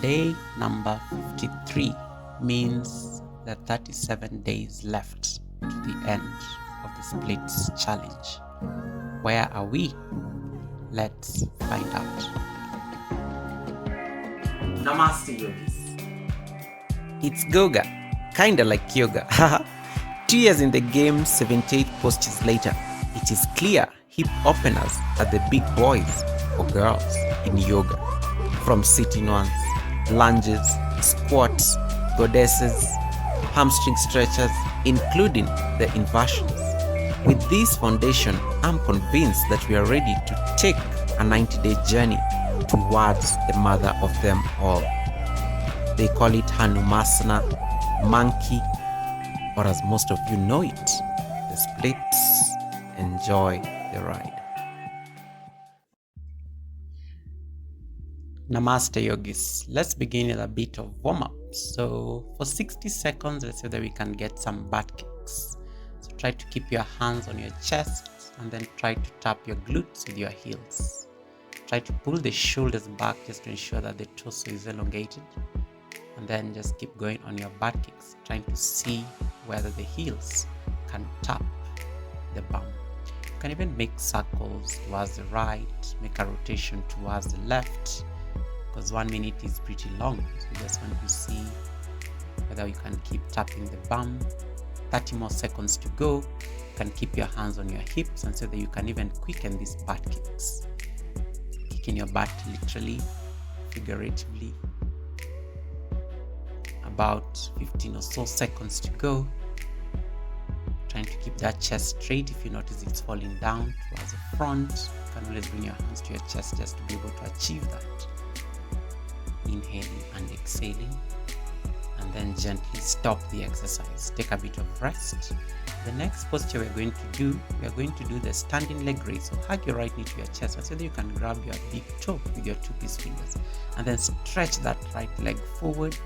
Day number 53 means that 37 days left to the end of the splits challenge. Where are we? Let's find out. Namaste yogis. It's Goga, kinda like yoga. 2 years in the game, 78 postures later, it is clear hip openers are the big boys or girls in yoga. From sitting ones, lunges, squats, goddesses, hamstring stretchers, including the inversions. With this foundation, I'm convinced that we are ready to take a 90-day journey towards the mother of them all. They call it Hanumasana, monkey, or as most of you know it, the splits. Enjoy the ride. Namaste yogis. Let's begin with a bit of warm-up. So for 60 seconds, let's say that we can get some butt kicks. So try to keep your hands on your chest and then try to tap your glutes with your heels. Try to pull the shoulders back just to ensure that the torso is elongated. And then just keep going on your butt kicks, trying to see whether the heels can tap the bum. You can even make circles towards the right, make a rotation towards the left, because 1 minute is pretty long. So you just want to see whether you can keep tapping the bum. 30 more seconds to go. You can keep your hands on your hips and so that you can even quicken these butt kicks. Kicking your butt literally, figuratively. About 15 or so seconds to go. Trying to keep that chest straight. If you notice it's falling down towards the front, you can always bring your hands to your chest just to be able to achieve that. Inhaling and exhaling, and then gently stop the exercise. Take a bit of rest. The next posture we are going to do the standing leg raise. So hug your right knee to your chest so that you can grab your big toe with your 2-piece fingers and then stretch that right leg forward,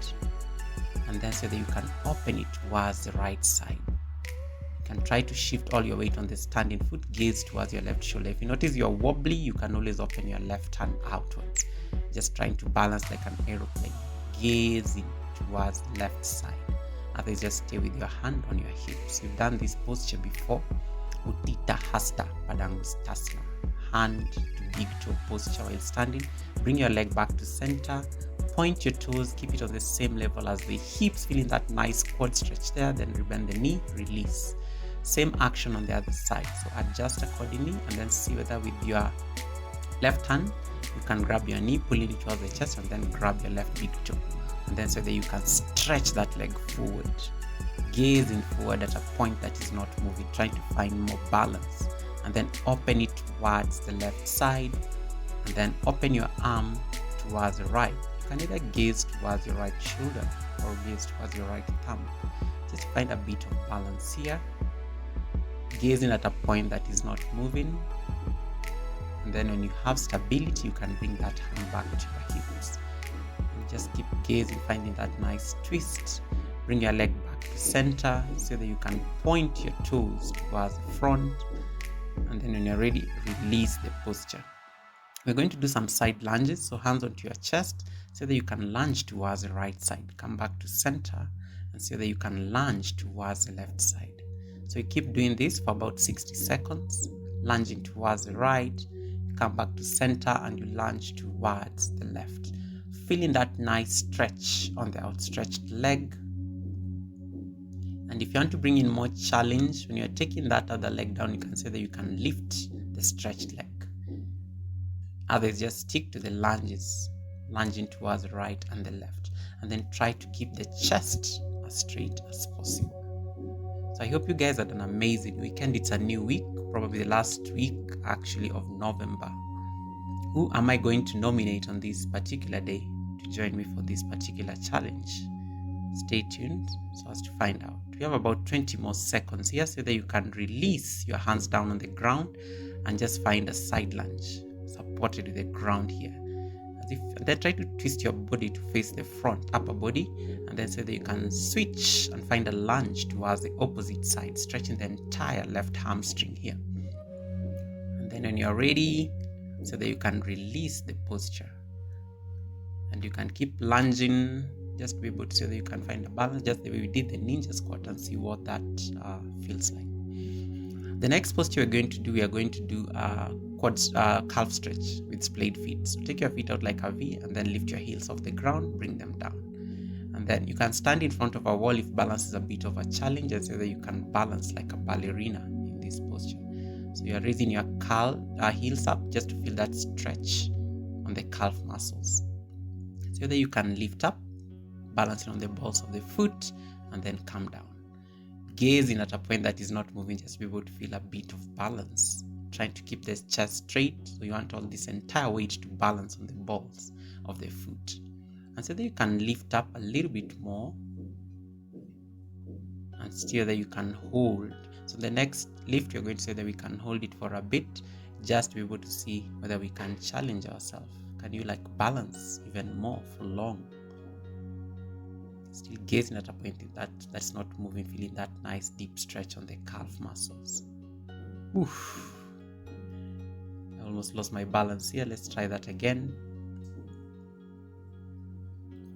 and then so that you can open it towards the right side. You can try to shift all your weight on the standing foot, gaze towards your left shoulder. If you notice you're wobbly, you can always open your left hand outwards. Just trying to balance like an aeroplane, gazing towards the left side. Others just stay with your hand on your hips. You've done this posture before. Utthita Hasta Padangusthasana. Hand to big toe posture while standing. Bring your leg back to center. Point your toes, keep it on the same level as the hips, feeling that nice quad stretch there. Then rebend the knee, release. Same action on the other side. So adjust accordingly and then see whether with your left hand you can grab your knee, pulling it towards the chest, and then grab your left big toe. And then so that you can stretch that leg forward, gazing forward at a point that is not moving, trying to find more balance. And then open it towards the left side, and then open your arm towards the right. You can either gaze towards your right shoulder or gaze towards your right thumb. Just find a bit of balance here, gazing at a point that is not moving. And then when you have stability, you can bring that hand back to your hips. And just keep gazing, finding that nice twist. Bring your leg back to center so that you can point your toes towards the front. And then when you're ready, release the posture. We're going to do some side lunges. So hands onto your chest so that you can lunge towards the right side. Come back to center and so that you can lunge towards the left side. So you keep doing this for about 60 seconds, lunging towards the right. Come back to center and you lunge towards the left, feeling that nice stretch on the outstretched leg. And if you want to bring in more challenge, when you're taking that other leg down, you can say that you can lift the stretched leg. Others just stick to the lunges, lunging towards the right and the left, and then try to keep the chest as straight as possible. So I hope you guys had an amazing weekend. It's a new week, probably the last week actually of November. Who am I going to nominate on this particular day to join me for this particular challenge? Stay tuned so as to find out. We have about 20 more seconds here so that you can release your hands down on the ground and just find a side lunge supported with the ground here. And then try to twist your body to face the front, upper body, and then so that you can switch and find a lunge towards the opposite side, stretching the entire left hamstring here. And then when you're ready, so that you can release the posture. And you can keep lunging, just be able to so that you can find a balance, just the way we did the ninja squat, and see what that feels like. The next posture we're going to do, we are going to do a calf stretch with splayed feet. So take your feet out like a V and then lift your heels off the ground, bring them down. And then you can stand in front of a wall if balance is a bit of a challenge, and so that you can balance like a ballerina in this posture. So you are raising your heels up just to feel that stretch on the calf muscles. So that you can lift up, balancing on the balls of the foot, and then come down. Gazing at a point that is not moving, just be able to feel a bit of balance. Trying to keep the chest straight, so you want all this entire weight to balance on the balls of the foot. And so that you can lift up a little bit more, and still that you can hold. So the next lift, you're going to say that we can hold it for a bit, just to be able to see whether we can challenge ourselves. Can you balance even more for long? Still gazing at a point that's not moving, feeling that nice deep stretch on the calf muscles. Oof. I almost lost my balance here. Let's try that again.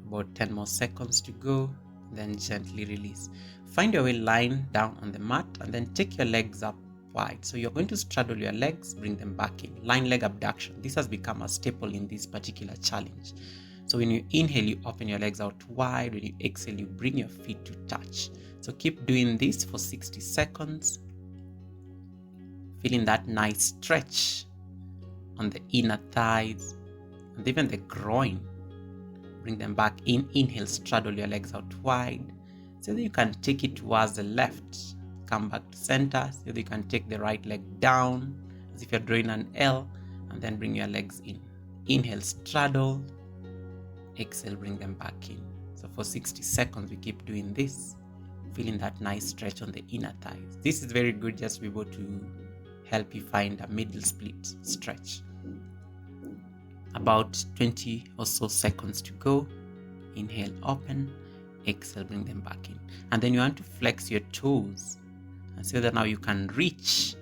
About 10 more seconds to go. Then gently release. Find your way lying down on the mat, and then take your legs up wide. So you're going to straddle your legs, bring them back in. Lying leg abduction. This has become a staple in this particular challenge. So when you inhale, you open your legs out wide. When you exhale, you bring your feet to touch. So keep doing this for 60 seconds. Feeling that nice stretch on the inner thighs and even the groin. Bring them back in. Inhale, straddle your legs out wide so that you can take it towards the left. Come back to center so that you can take the right leg down as if you're drawing an L, and then bring your legs in. Inhale, straddle. Exhale, bring them back in. So for 60 seconds, we keep doing this, feeling that nice stretch on the inner thighs. This is very good, just to be able to help you find a middle split stretch. About 20 or so seconds to go. Inhale, open. Exhale, bring them back in. And then you want to flex your toes, and so that now you can reach,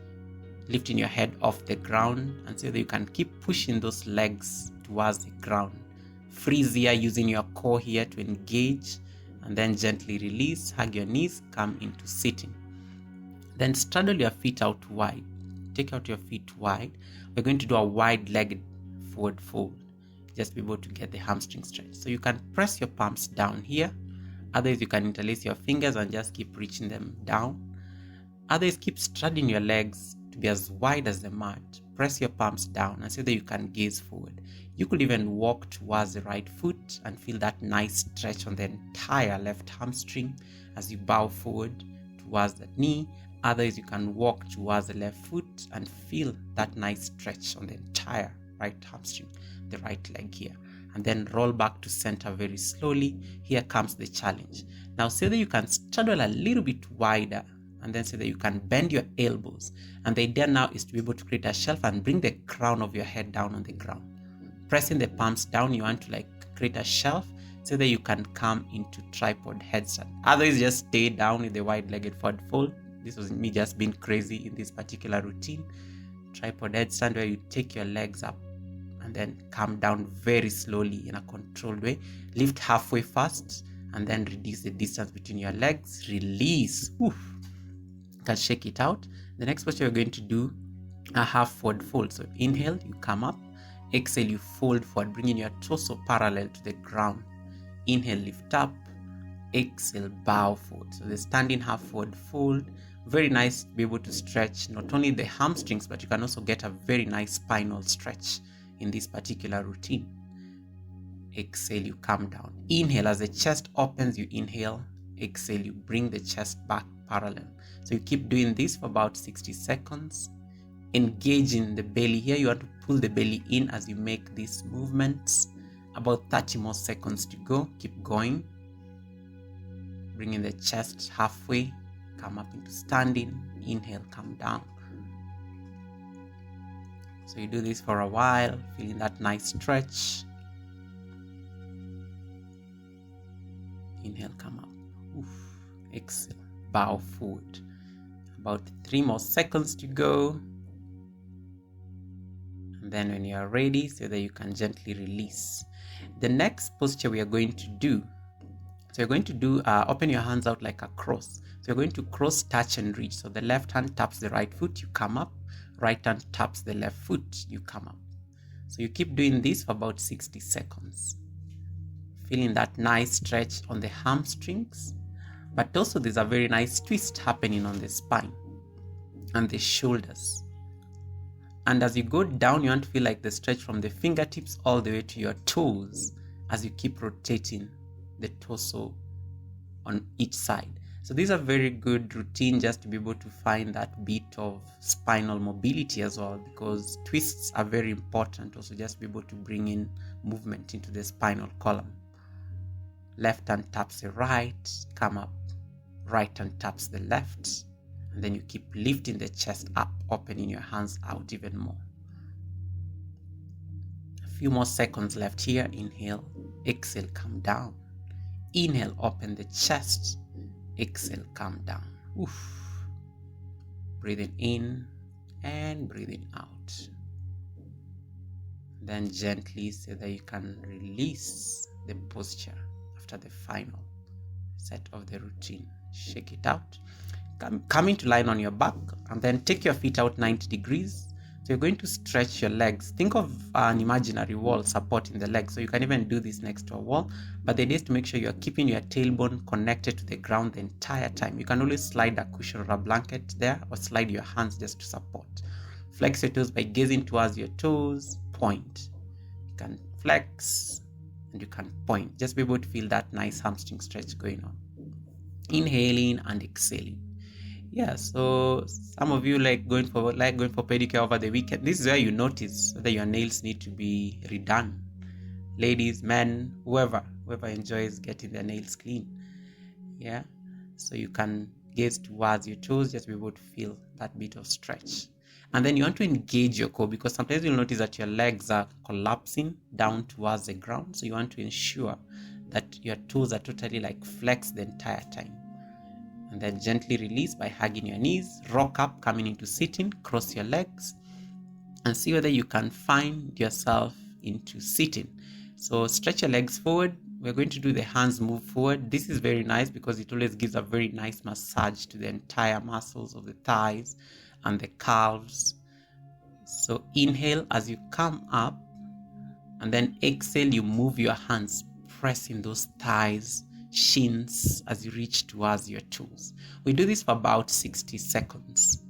lifting your head off the ground, and so that you can keep pushing those legs towards the ground. Freeze here, using your core here to engage, and then gently release. Hug your knees, come into sitting. Then straddle your feet out wide. Take out your feet wide. We're going to do a wide-legged forward fold, just be able to get the hamstring stretch. So you can press your palms down here. Otherwise, you can interlace your fingers and just keep reaching them down. Otherwise, keep straddling your legs to be as wide as the mat. Press your palms down and so that you can gaze forward. You could even walk towards the right foot and feel that nice stretch on the entire left hamstring as you bow forward towards the knee. Otherwise, you can walk towards the left foot and feel that nice stretch on the entire right hamstring, the right leg here. And then roll back to center very slowly. Here comes the challenge. Now, say that you can straddle a little bit wider, and then say that you can bend your elbows. And the idea now is to be able to create a shelf and bring the crown of your head down on the ground. Pressing the palms down, you want to create a shelf so that you can come into tripod headstand. Otherwise, just stay down in the wide-legged forward fold. This was me just being crazy in this particular routine. Tripod headstand, where you take your legs up and then come down very slowly in a controlled way. Lift halfway first and then reduce the distance between your legs. Release. Oof. You can shake it out. The next posture we're going to do a half forward fold. So inhale, you come up. Exhale, you fold forward, bringing your torso parallel to the ground. Inhale, lift up. Exhale, bow forward. So the standing half forward fold. Very nice to be able to stretch not only the hamstrings, but you can also get a very nice spinal stretch in this particular routine. Exhale, you come down. Inhale, as the chest opens, you inhale. Exhale, you bring the chest back parallel. So you keep doing this for about 60 seconds. Engaging the belly here. You want to pull the belly in as you make these movements. About 30 more seconds to go. Keep going. Bringing the chest halfway. Come up into standing. Inhale, come down. So you do this for a while, feeling that nice stretch. Inhale, come up. Oof. Exhale, bow forward. About 3 more seconds to go. And then when you are ready, so that you can gently release. The next posture we are going to do, so you're going to do, open your hands out like a cross. So you're going to cross, touch and reach. So the left hand taps the right foot, you come up. Right hand taps the left foot, you come up. So you keep doing this for about 60 seconds. Feeling that nice stretch on the hamstrings, but also there's a very nice twist happening on the spine and the shoulders. And as you go down, you want to feel like the stretch from the fingertips all the way to your toes as you keep rotating the torso on each side. So these are very good routine just to be able to find that bit of spinal mobility as well, because twists are very important also, just to be able to bring in movement into the spinal column. Left hand taps the right, come up. Right hand taps the left, and then you keep lifting the chest up, opening your hands out even more. A few more seconds left here. Inhale, exhale, come down. Inhale, open the chest. Exhale, come down. Oof. Breathing in and breathing out. Then gently so that you can release the posture after the final set of the routine. Shake it out. Come into line on your back and then take your feet out 90 degrees. So you're going to stretch your legs. Think of an imaginary wall supporting the legs. So you can even do this next to a wall. But the idea is to make sure you're keeping your tailbone connected to the ground the entire time. You can always slide a cushion or a blanket there, or slide your hands just to support. Flex your toes by gazing towards your toes. Point. You can flex and you can point. Just be able to feel that nice hamstring stretch going on. Inhaling and exhaling. Yeah, so some of you like going for pedicure over the weekend. This is where you notice whether your nails need to be redone. Ladies, men, whoever enjoys getting their nails clean. Yeah, so you can gaze towards your toes, just be able to feel that bit of stretch. And then you want to engage your core, because sometimes you'll notice that your legs are collapsing down towards the ground. So you want to ensure that your toes are totally like flexed the entire time. And then gently release by hugging your knees, rock up, coming into sitting, cross your legs, and see whether you can find yourself into sitting. So stretch your legs forward. We're going to do the hands move forward. This is very nice because it always gives a very nice massage to the entire muscles of the thighs and the calves. So inhale as you come up, and then exhale, you move your hands, pressing those thighs, shins as you reach towards your toes. We do this for about 60 seconds,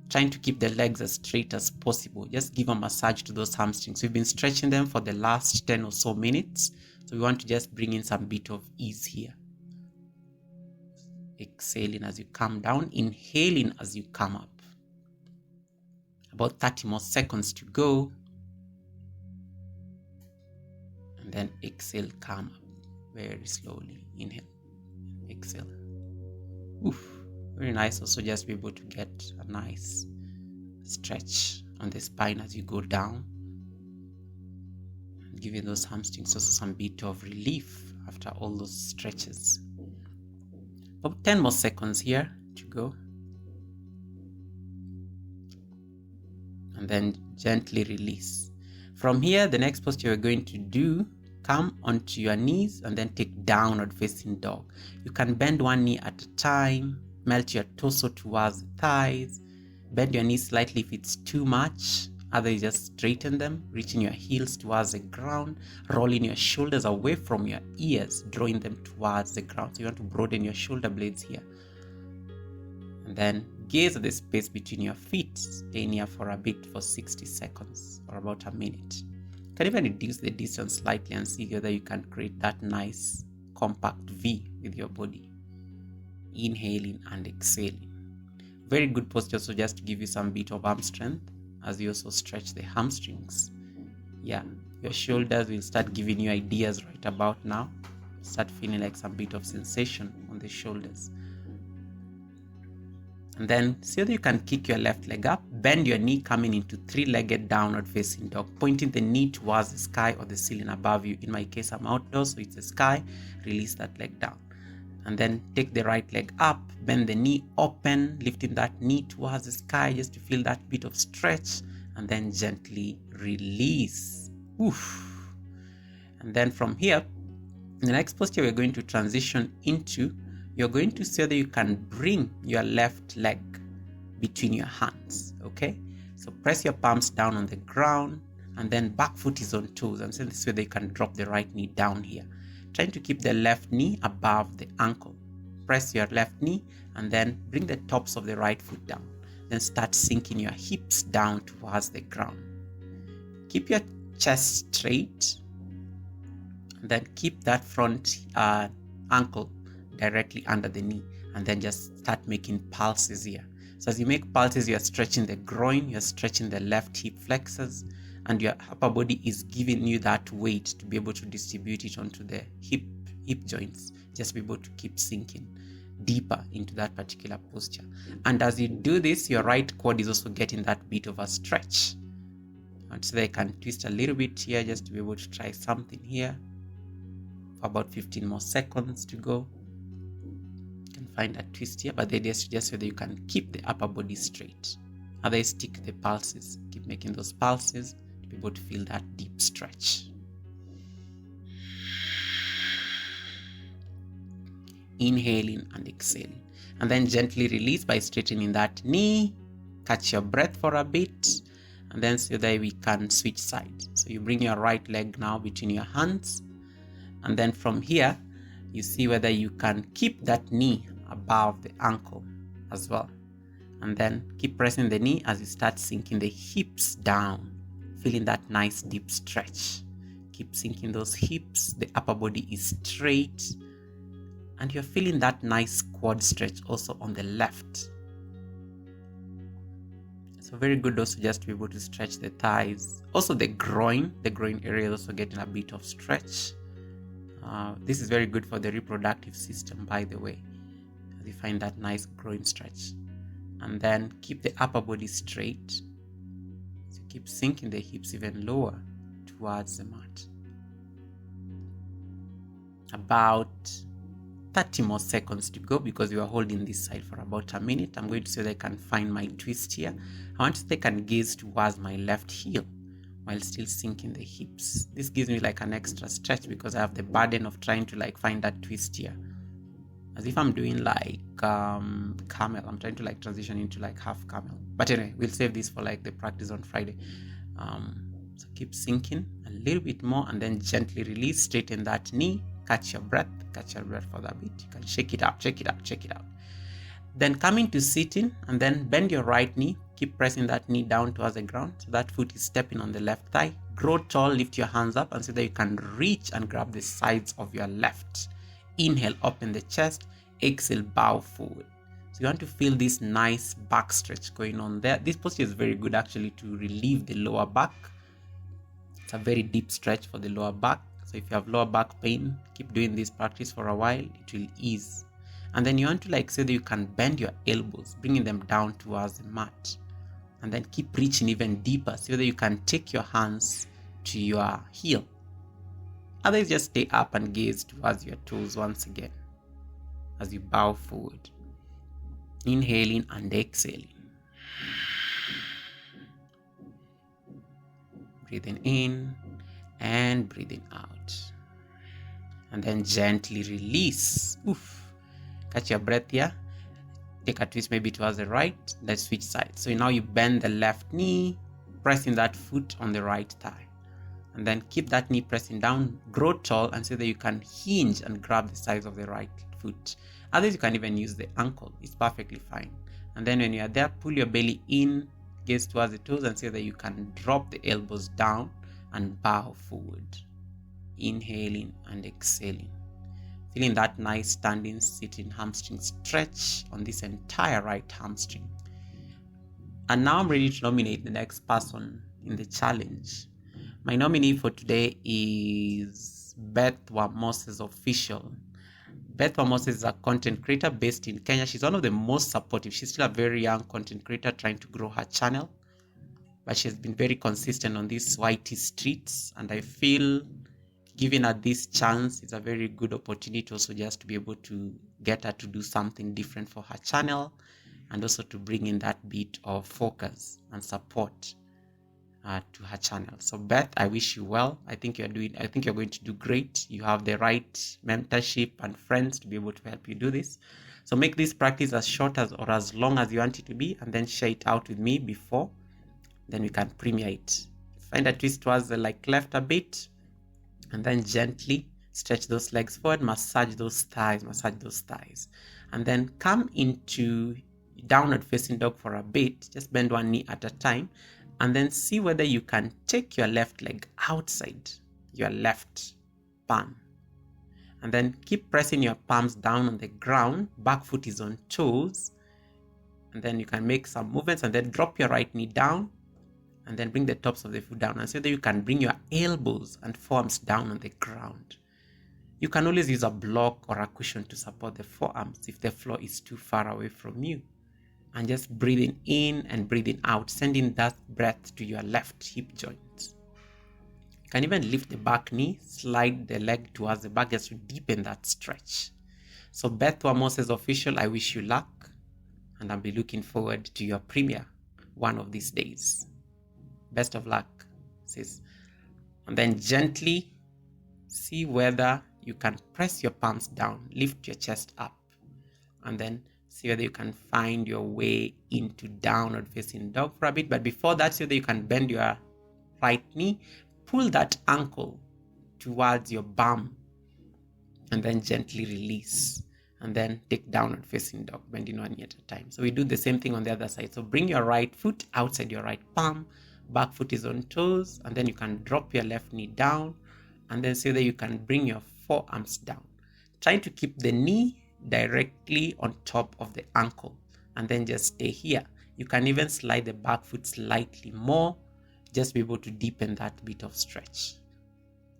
trying to keep the legs as straight as possible. Just give a massage to those hamstrings. We've been stretching them for the last 10 or so minutes, so we want to just bring in some bit of ease here. Exhaling as you come down, inhaling as you come up. About 30 more seconds to go, and then exhale, come up very slowly. Inhale, exhale. Oof, very nice. Also just be able to get a nice stretch on the spine as you go down, giving those hamstrings also some bit of relief after all those stretches. About 10 more seconds here to go, and then gently release. From here, the next posture we're going to do, come onto your knees and then take downward facing dog. You can bend one knee at a time, melt your torso towards the thighs, bend your knees slightly if it's too much. Otherwise, just straighten them, reaching your heels towards the ground, rolling your shoulders away from your ears, drawing them towards the ground. So you want to broaden your shoulder blades here. And then gaze at the space between your feet, staying here for a bit for 60 seconds or about a minute. You can even reduce the distance slightly and see whether you can create that nice compact V with your body. Inhaling and exhaling. Very good posture, so just to give you some bit of arm strength as you also stretch the hamstrings. Yeah, your shoulders will start giving you ideas right about now. Start feeling like some bit of sensation on the shoulders. And then see that you can kick your left leg up, bend your knee, coming into three-legged downward facing dog, pointing the knee towards the sky or the ceiling above you. In my case, I'm outdoors, so it's the sky. Release that leg down. And then take the right leg up, bend the knee open, lifting that knee towards the sky just to feel that bit of stretch, and then gently release. Oof. And then from here, the next posture we're going to transition into, you're going to see that you can bring your left leg between your hands, okay? So press your palms down on the ground, and then back foot is on toes, and so this way they can drop the right knee down here. Trying to keep the left knee above the ankle. Press your left knee, and then bring the tops of the right foot down. Then start sinking your hips down towards the ground. Keep your chest straight, and then keep that front ankle directly under the knee, and then just start making pulses here. So as you make pulses, you're stretching the groin, you're stretching the left hip flexors, and your upper body is giving you that weight to be able to distribute it onto the hip joints, just be able to keep sinking deeper into that particular posture. And as you do this, your right quad is also getting that bit of a stretch. And so they can twist a little bit here, just to be able to try something here for about 15 more seconds to go. Find a twist here, but the idea is just so that you can keep the upper body straight. Otherwise, stick the pulses. Keep making those pulses to be able to feel that deep stretch. Inhaling and exhaling. And then gently release by straightening that knee. Catch your breath for a bit. And then so that we can switch sides. So you bring your right leg now between your hands. And then from here, you see whether you can keep that knee above the ankle as well. And then keep pressing the knee as you start sinking the hips down, feeling that nice deep stretch. Keep sinking those hips, the upper body is straight, and you're feeling that nice quad stretch also on the left. So very good also just to be able to stretch the thighs. Also the groin area is also getting a bit of stretch. This is very good for the reproductive system, by the way, as you find that nice groin stretch. And then keep the upper body straight. So keep sinking the hips even lower towards the mat. About 30 more seconds to go, because we are holding this side for about a minute. I'm going to see that I can find my twist here. I want to take and gaze towards my left heel while still sinking the hips. This gives me like an extra stretch because I have the burden of trying to like find that twist here. As if I'm doing like camel. I'm trying to like transition into like half camel. But anyway, we'll save this for like the practice on Friday. So keep sinking a little bit more, and then gently release, straighten that knee, catch your breath for that bit. You can shake it out, check it out. Then come into sitting, and then bend your right knee. Keep pressing that knee down towards the ground so that foot is stepping on the left thigh. Grow tall, lift your hands up, and so that you can reach and grab the sides of your left. Inhale, open the chest. Exhale, bow forward. So you want to feel this nice back stretch going on there. This posture is very good actually to relieve the lower back. It's a very deep stretch for the lower back. So if you have lower back pain, keep doing this practice for a while. It will ease. And then you want to like say that you can bend your elbows, bringing them down towards the mat. And then keep reaching even deeper so that you can take your hands to your heel. Otherwise, just stay up and gaze towards your toes once again as you bow forward. Inhaling and exhaling. Breathing in and breathing out. And then gently release. Oof. Catch your breath here. Take a twist maybe towards the right. Let's switch sides. So now you bend the left knee, pressing that foot on the right thigh. And then keep that knee pressing down. Grow tall and so that you can hinge and grab the sides of the right foot. Otherwise, you can even use the ankle. It's perfectly fine. And then when you are there, pull your belly in, gaze towards the toes, and so that you can drop the elbows down and bow forward. Inhaling and exhaling. Feeling that nice standing, sitting hamstring stretch on this entire right hamstring. And now I'm ready to nominate the next person in the challenge. My nominee for today is Beth Wamoses Official. Beth Wamoses is a content creator based in Kenya. She's one of the most supportive. She's still a very young content creator trying to grow her channel. But she's been very consistent on these YT streets. And I feel giving her this chance is a very good opportunity also just to be able to get her to do something different for her channel and also to bring in that bit of focus and support to her channel. So Beth, I wish you well. I think you're going to do great. You have the right mentorship and friends to be able to help you do this. So make this practice as short as or as long as you want it to be, and then share it out with me before. Then we can premiere it. Find a twist towards the left a bit, and then gently stretch those legs forward, massage those thighs, and then come into downward facing dog for a bit. Just bend one knee at a time, and then see whether you can take your left leg outside your left palm. And then keep pressing your palms down on the ground. Back foot is on toes. And then you can make some movements, and then drop your right knee down, and then bring the tops of the foot down. And so that you can bring your elbows and forearms down on the ground. You can always use a block or a cushion to support the forearms if the floor is too far away from you. And just breathing in and breathing out, sending that breath to your left hip joint. You can even lift the back knee, slide the leg towards the back just to deepen that stretch. So Beth Wamos official, I wish you luck, and I'll be looking forward to your premiere one of these days. Best of luck, sis. And then gently see whether you can press your palms down, lift your chest up, and then see whether you can find your way into downward facing dog for a bit. But before that, see whether you can bend your right knee, pull that ankle towards your bum, and then gently release. And then take downward facing dog, bending one knee at a time. So we do the same thing on the other side. So bring your right foot outside your right palm, back foot is on toes, and then you can drop your left knee down, and then see whether you can bring your forearms down. Trying to keep the knee directly on top of the ankle, and then just stay here. You can even slide the back foot slightly more, just be able to deepen that bit of stretch.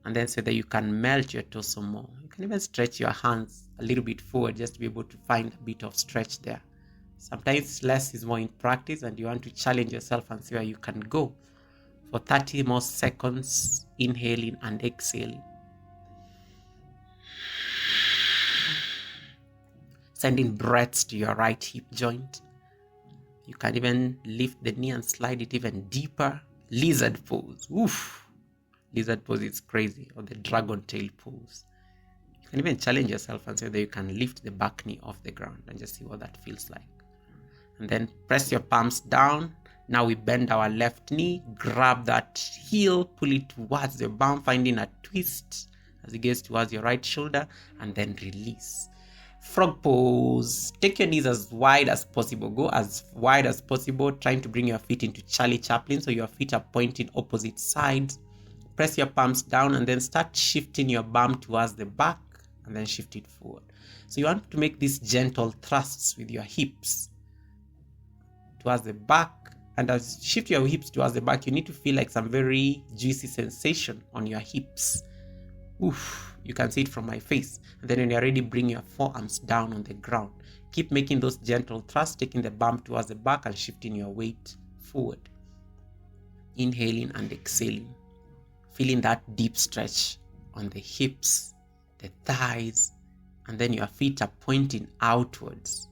And then so that you can melt your torso more. You can even stretch your hands a little bit forward just to be able to find a bit of stretch there. Sometimes less is more in practice, and you want to challenge yourself and see where you can go. For 30 more seconds, inhaling and exhaling. Sending breaths to your right hip joint. You can even lift the knee and slide it even deeper. Lizard pose. Oof. Lizard pose is crazy. Or the dragon tail pose. You can even challenge yourself and say that you can lift the back knee off the ground and just see what that feels like. And then press your palms down. Now we bend our left knee. Grab that heel. Pull it towards the bum. Finding a twist as it gets towards your right shoulder. And then release. Frog pose. Take your knees as wide as possible. Go as wide as possible, trying to bring your feet into Charlie Chaplin so your feet are pointing opposite sides. Press your palms down and then start shifting your bum towards the back and then shift it forward. So you want to make these gentle thrusts with your hips towards the back, and as you shift your hips towards the back, you need to feel like some very juicy sensation on your hips. Oof. You can see it from my face. And then when you're ready, bring your forearms down on the ground. Keep making those gentle thrusts, taking the bum towards the back and shifting your weight forward. Inhaling and exhaling. Feeling that deep stretch on the hips, the thighs, and then your feet are pointing outwards.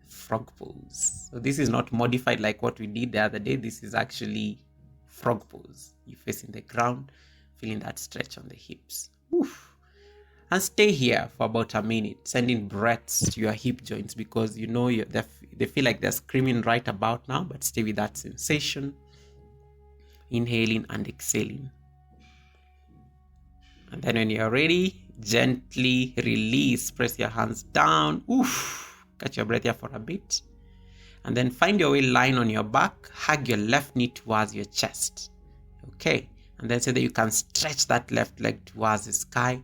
Frog pose. So this is not modified like what we did the other day. This is actually frog pose. You're facing the ground, feeling that stretch on the hips. Oof. And stay here for about a minute, sending breaths to your hip joints because you know they feel like they're screaming right about now, but stay with that sensation. Inhaling and exhaling. And then when you're ready, gently release. Press your hands down. Oof. Catch your breath here for a bit. And then find your way lying on your back. Hug your left knee towards your chest. Okay. And then so that you can stretch that left leg towards the sky,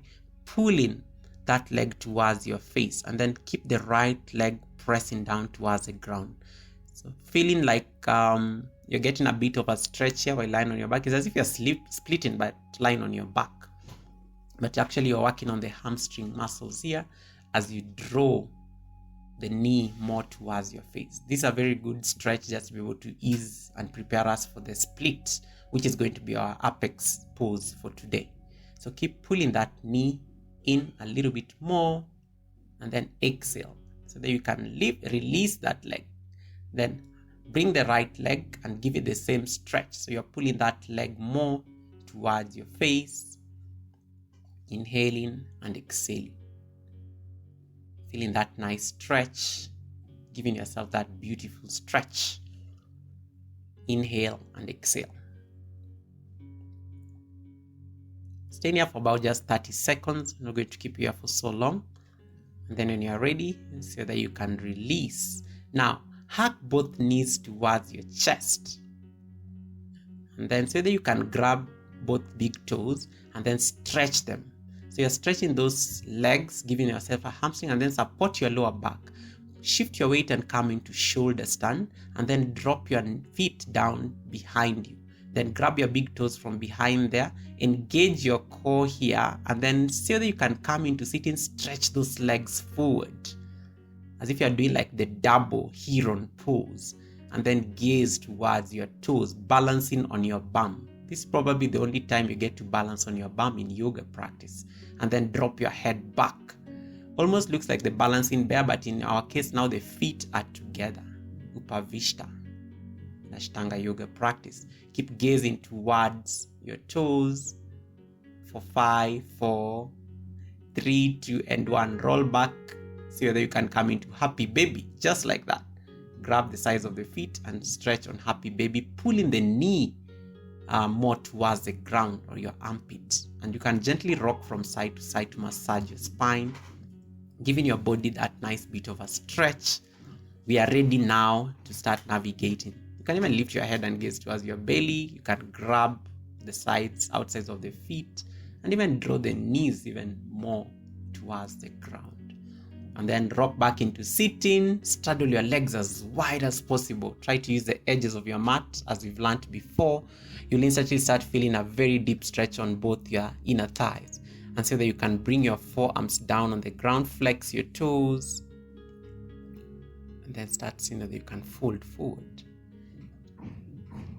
pulling that leg towards your face, and then keep the right leg pressing down towards the ground. So feeling like you're getting a bit of a stretch here while lying on your back. It's as if you're splitting but lying on your back. But actually you're working on the hamstring muscles here as you draw the knee more towards your face. This is a very good stretch just to be able to ease and prepare us for the split, which is going to be our apex pose for today. So keep pulling that knee in a little bit more and then exhale so that you can release that leg. Then bring the right leg and give it the same stretch. So you're pulling that leg more towards your face, inhaling and exhaling. Feeling that nice stretch, giving yourself that beautiful stretch. Inhale and exhale. Stay here for about just 30 seconds. I'm not going to keep you here for so long. And then when you're ready, so that you can release. Now, hug both knees towards your chest. And then so that you can grab both big toes and then stretch them. So you're stretching those legs, giving yourself a hamstring, and then support your lower back. Shift your weight and come into shoulder stand, and then drop your feet down behind you. Then grab your big toes from behind there, engage your core here, and then so that you can come into sitting, stretch those legs forward. As if you're doing like the double heron pose, and then gaze towards your toes, balancing on your bum. This is probably the only time you get to balance on your bum in yoga practice. And then drop your head back. Almost looks like the balancing bear, but in our case now the feet are together. Upavishta, Ashtanga yoga practice. Keep gazing towards your toes for 5, 4, 3, 2, and 1. Roll back so that you can come into happy baby, just like that. Grab the sides of the feet and stretch on happy baby, pulling the knee more towards the ground or your armpit. And you can gently rock from side to side to massage your spine, giving your body that nice bit of a stretch. We are ready now to start navigating. You can even lift your head and gaze towards your belly. You can grab the sides, outsides of the feet, and even draw the knees even more towards the ground. And then rock back into sitting. Straddle your legs as wide as possible. Try to use the edges of your mat as we've learned before. You'll instantly start feeling a very deep stretch on both your inner thighs. And so that you can bring your forearms down on the ground, flex your toes, and then start seeing that you can fold forward.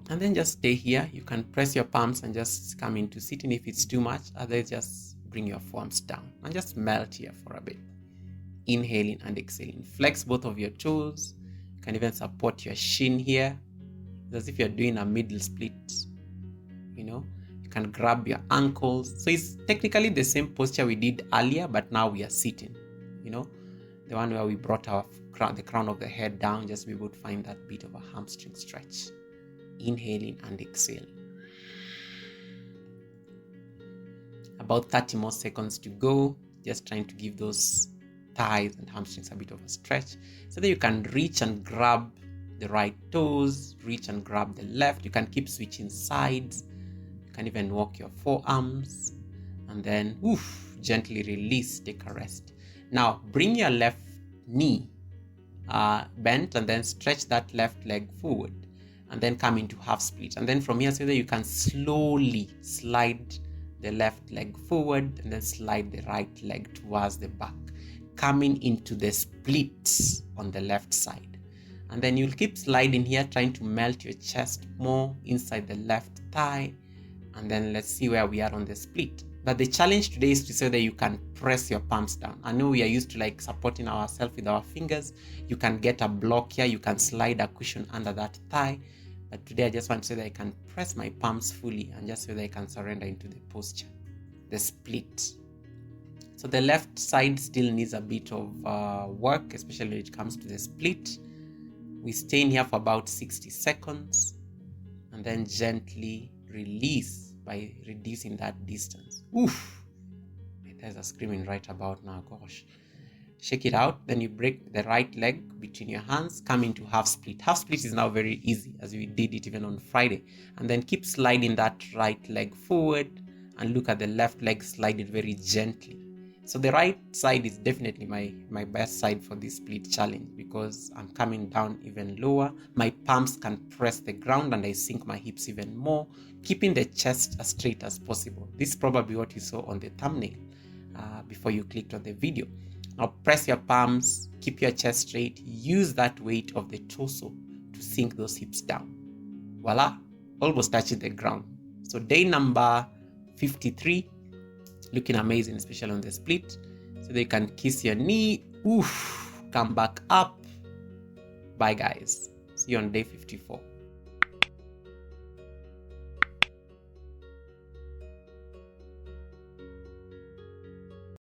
And then just stay here. You can press your palms and just come into sitting if it's too much. Otherwise, just bring your forearms down and just melt here for a bit. Inhaling and exhaling. Flex both of your toes. You can even support your shin here. It's as if you're doing a middle split. You can grab your ankles. So it's technically the same posture we did earlier, but now we are sitting. The one where we brought the crown of the head down, just to be able to find that bit of a hamstring stretch. Inhaling and exhaling. About 30 more seconds to go. Just trying to give those thighs and hamstrings a bit of a stretch so that you can reach and grab the right toes, reach and grab the left. You can keep switching sides. You can even walk your forearms, and then gently release, take a rest. Now bring your left knee bent, and then stretch that left leg forward, and then come into half split. And then from here, so that you can slowly slide the left leg forward and then slide the right leg towards the back, coming into the splits on the left side. And then you'll keep sliding here, trying to melt your chest more inside the left thigh. And then let's see where we are on the split. But the challenge today is to say that you can press your palms down. I know we are used to supporting ourselves with our fingers. You can get a block here. You can slide a cushion under that thigh. But today I just want to say that I can press my palms fully and just so that I can surrender into the posture, the split. So the left side still needs a bit of work, especially when it comes to the split. We stay in here for about 60 seconds and then gently release by reducing that distance. Oof! My thighs are screaming right about now, gosh. Shake it out, then you break the right leg between your hands, come into half split. Half split is now very easy, as we did it even on Friday. And then keep sliding that right leg forward and look at the left leg, slide it very gently. So the right side is definitely my best side for this split challenge because I'm coming down even lower. My palms can press the ground and I sink my hips even more, keeping the chest as straight as possible. This is probably what you saw on the thumbnail before you clicked on the video. Now press your palms, keep your chest straight, use that weight of the torso to sink those hips down. Voila, almost touching the ground. So day number 53, looking amazing, especially on the split. So they can kiss your knee, come back up. Bye guys. See you on day 54.